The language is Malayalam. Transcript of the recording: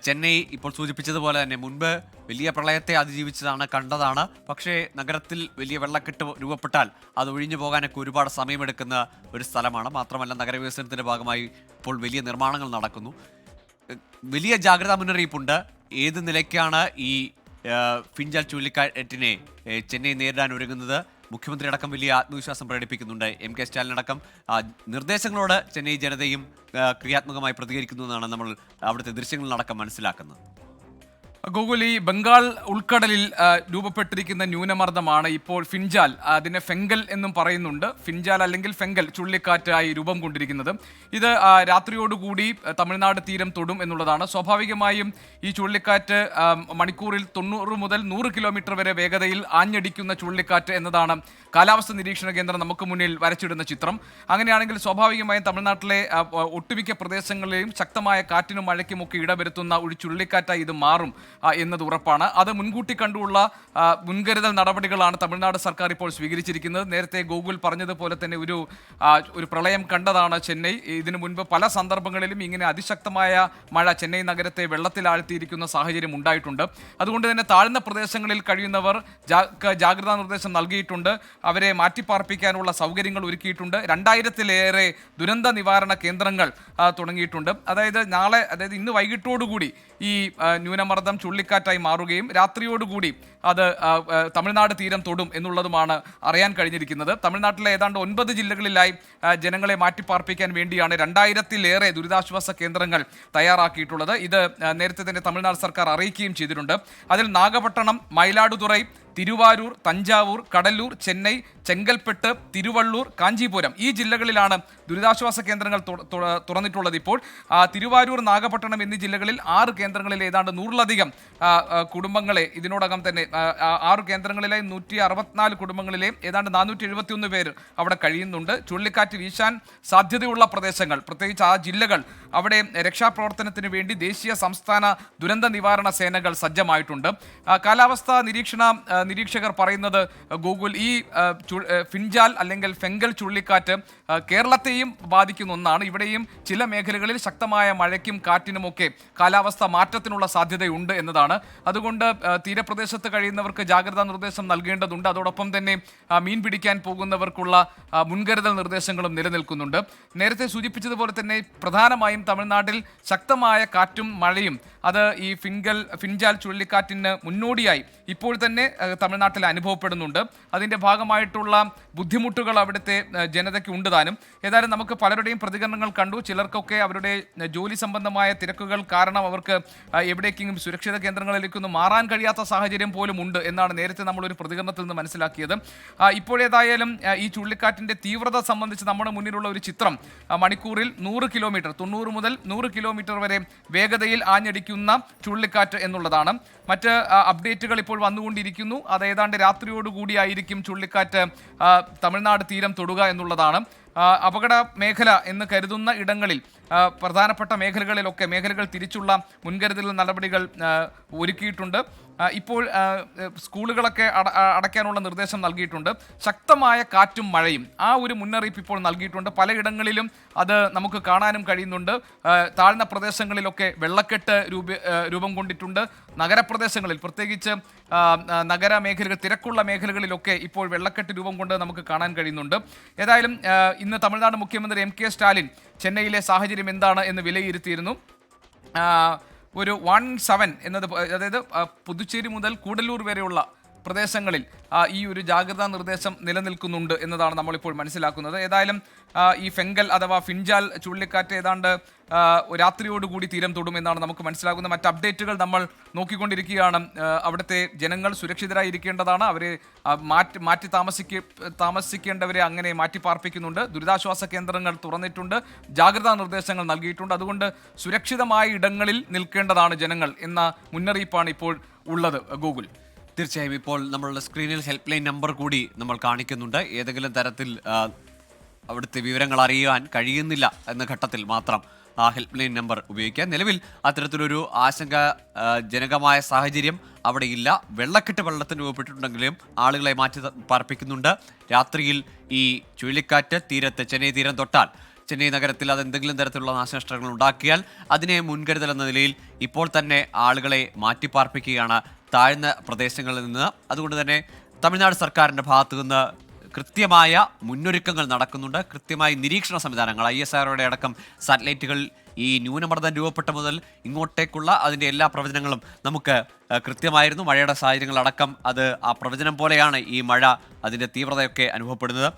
ചെന്നൈ ഇപ്പോൾ സൂചിപ്പിച്ചതുപോലെ തന്നെ മുൻപ് വലിയ പ്രളയത്തെ അതിജീവിച്ചതാണ്, കണ്ടതാണ്. പക്ഷേ നഗരത്തിൽ വലിയ വെള്ളക്കെട്ട് രൂപപ്പെട്ടാൽ അത് ഒഴിഞ്ഞു പോകാനൊക്കെ ഒരുപാട് സമയമെടുക്കുന്ന ഒരു സ്ഥലമാണ്. മാത്രമല്ല നഗരവികസനത്തിൻ്റെ ഭാഗമായി ഇപ്പോൾ വലിയ നിർമ്മാണങ്ങൾ നടക്കുന്നു. വലിയ ജാഗ്രതാ മുന്നറിയിപ്പുണ്ട്. ഏത് നിലയ്ക്കാണ് ഈ ഫിൻജാൽ ചുഴലിക്കാറ്റിനെ ചെന്നൈ നേരിടാൻ ഒരുങ്ങുന്നത്? മുഖ്യമന്ത്രി അടക്കം വലിയ ആത്മവിശ്വാസം പ്രകടിപ്പിക്കുന്നുണ്ട്. MK സ്റ്റാലിൻ അടക്കം നിർദ്ദേശങ്ങളോട് ചെന്നൈ ജനതയും ക്രിയാത്മകമായി പ്രതികരിക്കുന്നു എന്നാണ് നമ്മൾ അവിടുത്തെ ദൃശ്യങ്ങളിലടക്കം മനസ്സിലാക്കുന്നത്. ഗൂഗിൾ, ഈ ബംഗാൾ ഉൾക്കടലിൽ രൂപപ്പെട്ടിരിക്കുന്ന ന്യൂനമർദ്ദമാണ് ഇപ്പോൾ ഫിൻജാൽ. അതിനെ ഫെങ്കൽ എന്നും പറയുന്നുണ്ട്. ഫിൻജാൽ അല്ലെങ്കിൽ ഫെങ്കൽ ചുഴലിക്കാറ്റായി രൂപം കൊണ്ടിരിക്കുന്നത്. ഇത് രാത്രിയോടുകൂടി തമിഴ്നാട് തീരം തൊടും എന്നുള്ളതാണ്. സ്വാഭാവികമായും ഈ ചുഴലിക്കാറ്റ് മണിക്കൂറിൽ 90 മുതൽ 100 കിലോമീറ്റർ വരെ വേഗതയിൽ ആഞ്ഞടിക്കുന്ന ചുഴലിക്കാറ്റ് എന്നതാണ് കാലാവസ്ഥ നിരീക്ഷണ കേന്ദ്രം നമുക്ക് മുന്നിൽ വരച്ചിടുന്ന ചിത്രം. അങ്ങനെയാണെങ്കിൽ സ്വാഭാവികമായും തമിഴ്നാട്ടിലെ ഒട്ടുമിക്ക പ്രദേശങ്ങളിലെയും ശക്തമായ കാറ്റിനും മഴയ്ക്കും ഒക്കെ ഇടവരുത്തുന്ന ഒരു ചുഴലിക്കാറ്റായി ഇത് മാറും എന്നത് ഉറപ്പാണ്. അത് മുൻകൂട്ടി കണ്ടുള്ള മുൻകരുതൽ നടപടികളാണ് തമിഴ്നാട് സർക്കാർ ഇപ്പോൾ സ്വീകരിച്ചിരിക്കുന്നത്. നേരത്തെ ഗൂഗിൾ പറഞ്ഞതുപോലെ തന്നെ ഒരു പ്രളയം കണ്ടതാണ് ചെന്നൈ. ഇതിനു മുൻപ് പല സന്ദർഭങ്ങളിലും ഇങ്ങനെ അതിശക്തമായ മഴ ചെന്നൈ നഗരത്തെ വെള്ളത്തിലാഴ്ത്തിയിരിക്കുന്ന സാഹചര്യം ഉണ്ടായിട്ടുണ്ട്. അതുകൊണ്ട് തന്നെ താഴ്ന്ന പ്രദേശങ്ങളിൽ കഴിയുന്നവർ ജാഗ്രതാ നിർദ്ദേശം നൽകിയിട്ടുണ്ട്. അവരെ മാറ്റിപ്പാർപ്പിക്കാനുള്ള സൗകര്യങ്ങൾ ഒരുക്കിയിട്ടുണ്ട്. 2000-ലേറെ ദുരന്ത നിവാരണ കേന്ദ്രങ്ങൾ തുടങ്ങിയിട്ടുണ്ട്. അതായത് ഇന്ന് വൈകിട്ടോടുകൂടി ഈ ന്യൂനമർദ്ദം ചുഴലിക്കാറ്റായി മാറുകയും രാത്രിയോടുകൂടി അത് തമിഴ്നാട് തീരം തൊടും എന്നുള്ളതുമാണ് അറിയാൻ കഴിഞ്ഞിരിക്കുന്നത്. തമിഴ്നാട്ടിലെ ഏതാണ്ട് 9 ജില്ലകളിലായി ജനങ്ങളെ മാറ്റിപ്പാർപ്പിക്കാൻ വേണ്ടിയാണ് 2000-ലേറെ ദുരിതാശ്വാസ കേന്ദ്രങ്ങൾ തയ്യാറാക്കിയിട്ടുള്ളത്. ഇത് നേരത്തെ തന്നെ തമിഴ്നാട് സർക്കാർ അറിയിക്കുകയും ചെയ്തിട്ടുണ്ട്. അതിൽ നാഗപട്ടണം, മയിലാടുതുറൈ, തിരുവാരൂർ, തഞ്ചാവൂർ, കടലൂർ, ചെന്നൈ, ചെങ്കൽപ്പെട്ട്, തിരുവള്ളൂർ, കാഞ്ചീപുരം ഈ ജില്ലകളിലാണ് ദുരിതാശ്വാസ കേന്ദ്രങ്ങൾ തുറന്നിട്ടുള്ളത്. ഇപ്പോൾ തിരുവാരൂർ, നാഗപട്ടണം എന്നീ ജില്ലകളിൽ 6 കേന്ദ്രങ്ങളിൽ ഏതാണ്ട് 100-ലധികം കുടുംബങ്ങളെ ഇതിനോടകം തന്നെ 6 കേന്ദ്രങ്ങളിലെ 164 കുടുംബങ്ങളിലെ ഏതാണ്ട് 471 പേര് അവിടെ കഴിയുന്നുണ്ട്. ചുഴലിക്കാറ്റ് വീശാൻ സാധ്യതയുള്ള പ്രദേശങ്ങൾ, പ്രത്യേകിച്ച് ആ ജില്ലകൾ, അവിടെ രക്ഷാപ്രവർത്തനത്തിന് വേണ്ടി ദേശീയ സംസ്ഥാന ദുരന്ത നിവാരണ സേനകൾ സജ്ജമായിട്ടുണ്ട്. കാലാവസ്ഥാ നിരീക്ഷകർ പറയുന്നത് ഗൂഗിൾ, ഈ ഫിൻജാൽ അല്ലെങ്കിൽ ഫെങ്കൽ ചുഴലിക്കാറ്റ് കേരളത്തെയും ബാധിക്കുന്ന ഒന്നാണ്. ഇവിടെയും ചില മേഖലകളിൽ ശക്തമായ മഴയ്ക്കും കാറ്റിനുമൊക്കെ കാലാവസ്ഥ മാറ്റത്തിനുള്ള സാധ്യതയുണ്ട് എന്നതാണ്. അതുകൊണ്ട് തീരപ്രദേശത്ത് കഴിയുന്നവർക്ക് ജാഗ്രതാ നിർദ്ദേശം നൽകേണ്ടതുണ്ട്. അതോടൊപ്പം തന്നെ മീൻ പിടിക്കാൻ പോകുന്നവർക്കുള്ള മുൻകരുതൽ നിർദ്ദേശങ്ങളും നിലനിൽക്കുന്നുണ്ട്. നേരത്തെ സൂചിപ്പിച്ചതുപോലെ തന്നെ പ്രധാനമായും തമിഴ്നാട്ടിൽ ശക്തമായ കാറ്റും മഴയും അത് ഈ ഫിൻജാൽ ചുഴലിക്കാറ്റിന് മുന്നോടിയായി ഇപ്പോൾ തന്നെ തമിഴ്നാട്ടിൽ അനുഭവപ്പെടുന്നുണ്ട്. അതിൻ്റെ ഭാഗമായിട്ടുള്ള ബുദ്ധിമുട്ടുകൾ അവിടുത്തെ ജനതയ്ക്ക് ഉണ്ട് താനും. ഏതായാലും നമുക്ക് പലരുടെയും പ്രതികരണങ്ങൾ കണ്ടു. ചിലർക്കൊക്കെ അവരുടെ ജോലി സംബന്ധമായ തിരക്കുകൾ കാരണം അവർക്ക് എവിടേക്കെങ്കിലും സുരക്ഷിത കേന്ദ്രങ്ങളിലേക്കൊന്നും മാറാൻ കഴിയാത്ത സാഹചര്യം പോലും ഉണ്ട് എന്നാണ് നേരത്തെ നമ്മളൊരു പ്രതികരണത്തിൽ നിന്ന് മനസ്സിലാക്കിയത്. ഇപ്പോഴേതായാലും ഈ ചുഴലിക്കാറ്റിൻ്റെ തീവ്രത സംബന്ധിച്ച് നമ്മുടെ മുന്നിലുള്ള ഒരു ചിത്രം മണിക്കൂറിൽ 100 കിലോമീറ്റർ 90 മുതൽ 100 കിലോമീറ്റർ വരെ വേഗതയിൽ ആഞ്ഞടിക്കുന്ന ചുഴലിക്കാറ്റ് എന്നുള്ളതാണ്. മറ്റ് അപ്ഡേറ്റുകൾ ഇപ്പോൾ വന്നുകൊണ്ടിരിക്കുന്നു. അത് ഏതാണ്ട് രാത്രിയോടുകൂടിയായിരിക്കും ചുഴലിക്കാറ്റ് തമിഴ്നാട് തീരം തൊടുക എന്നുള്ളതാണ്. അപകട മേഖല എന്ന് കരുതുന്ന ഇടങ്ങളിൽ പ്രധാനപ്പെട്ട മേഖലകൾ തിരിച്ചുള്ള മുൻകരുതൽ നടപടികൾ ഒരുക്കിയിട്ടുണ്ട്. ഇപ്പോൾ സ്കൂളുകളൊക്കെ അടയ്ക്കാനുള്ള നിർദ്ദേശം നൽകിയിട്ടുണ്ട്. ശക്തമായ കാറ്റും മഴയും ആ ഒരു മുന്നറിയിപ്പ് ഇപ്പോൾ നൽകിയിട്ടുണ്ട്. പലയിടങ്ങളിലും അത് നമുക്ക് കാണാനും കഴിയുന്നുണ്ട്. താഴ്ന്ന പ്രദേശങ്ങളിലൊക്കെ വെള്ളക്കെട്ട് രൂപം കൊണ്ടിട്ടുണ്ട്. നഗരപ്രദേശങ്ങളിൽ, പ്രത്യേകിച്ച് നഗരമേഖലകൾ, തിരക്കുള്ള മേഖലകളിലൊക്കെ ഇപ്പോൾ വെള്ളക്കെട്ട് രൂപം കൊണ്ട് നമുക്ക് കാണാൻ കഴിയുന്നുണ്ട്. ഏതായാലും ഇന്ന് തമിഴ്നാട് മുഖ്യമന്ത്രി MK സ്റ്റാലിൻ ചെന്നൈയിലെ സാഹചര്യം എന്താണ് എന്ന് വിലയിരുത്തിയിരുന്നു. ഒരു 17 എന്നത്, അതായത് പുതുച്ചേരി മുതൽ കൂടല്ലൂർ വരെയുള്ള പ്രദേശങ്ങളിൽ ഈ ഒരു ജാഗ്രതാ നിർദ്ദേശം നിലനിൽക്കുന്നുണ്ട് എന്നതാണ് നമ്മളിപ്പോൾ മനസ്സിലാക്കുന്നത്. ഏതായാലും ഈ ഫെങ്കൽ അഥവാ ഫിൻജാൽ ചുഴലിക്കാറ്റ് ഏതാണ്ട് രാത്രിയോടുകൂടി തീരം തൊടുമെന്നാണ് നമുക്ക് മനസ്സിലാകുന്നത്. മറ്റ് അപ്ഡേറ്റുകൾ നമ്മൾ നോക്കിക്കൊണ്ടിരിക്കുകയാണ്. അവിടുത്തെ ജനങ്ങൾ സുരക്ഷിതരായിരിക്കേണ്ടതാണ്. അവരെ മാറ്റി താമസിക്കേണ്ടവരെ അങ്ങനെ മാറ്റി പാർപ്പിക്കുന്നുണ്ട്. ദുരിതാശ്വാസ കേന്ദ്രങ്ങൾ തുറന്നിട്ടുണ്ട്. ജാഗ്രതാ നിർദ്ദേശങ്ങൾ നൽകിയിട്ടുണ്ട്. അതുകൊണ്ട് സുരക്ഷിതമായ ഇടങ്ങളിൽ നിൽക്കേണ്ടതാണ് ജനങ്ങൾ എന്ന മുന്നറിയിപ്പാണ് ഇപ്പോൾ ഉള്ളത്. ഗൂഗിൾ, തീർച്ചയായും ഇപ്പോൾ നമ്മളുടെ സ്ക്രീനിൽ ഹെൽപ്പ് ലൈൻ നമ്പർ കൂടി നമ്മൾ കാണിക്കുന്നുണ്ട്. ഏതെങ്കിലും തരത്തിൽ അവിടുത്തെ വിവരങ്ങൾ അറിയാൻ കഴിയുന്നില്ല എന്ന ഘട്ടത്തിൽ മാത്രം ആ ഹെൽപ്പ് ലൈൻ നമ്പർ ഉപയോഗിക്കുക. നിലവിൽ അത്തരത്തിലൊരു ആശങ്കാജനകമായ സാഹചര്യം അവിടെയില്ല. വെള്ളക്കെട്ട് വെള്ളത്തിന് രൂപപ്പെട്ടിട്ടുണ്ടെങ്കിലും ആളുകളെ മാറ്റി പാർപ്പിക്കുന്നുണ്ട്. രാത്രിയിൽ ഈ ചുഴലിക്കാറ്റ് ചെന്നൈ തീരം തൊട്ടാൽ ചെന്നൈ നഗരത്തിൽ അത് എന്തെങ്കിലും തരത്തിലുള്ള നാശനഷ്ടങ്ങൾ ഉണ്ടാക്കിയാൽ അതിനെ മുൻകരുതൽ എന്ന നിലയിൽ ഇപ്പോൾ തന്നെ ആളുകളെ മാറ്റിപ്പാർപ്പിക്കുകയാണ് താഴ്ന്ന പ്രദേശങ്ങളിൽ നിന്ന്. അതുകൊണ്ട് തന്നെ തമിഴ്നാട് സർക്കാരിൻ്റെ ഭാഗത്തു നിന്ന് കൃത്യമായ മുന്നൊരുക്കങ്ങൾ നടക്കുന്നുണ്ട്. കൃത്യമായി നിരീക്ഷണ സംവിധാനങ്ങൾ ISROയുടെ അടക്കം സാറ്റലൈറ്റുകൾ ഈ ന്യൂനമർദ്ദം രൂപപ്പെട്ട മുതൽ ഇങ്ങോട്ടേക്കുള്ള അതിൻ്റെ എല്ലാ പ്രവചനങ്ങളും നമുക്ക് കൃത്യമായിരുന്നു. മഴയുടെ സാഹചര്യങ്ങളടക്കം അത് ആ പ്രവചനം പോലെയാണ് ഈ മഴ അതിൻ്റെ തീവ്രതയൊക്കെ അനുഭവപ്പെടുന്നത്.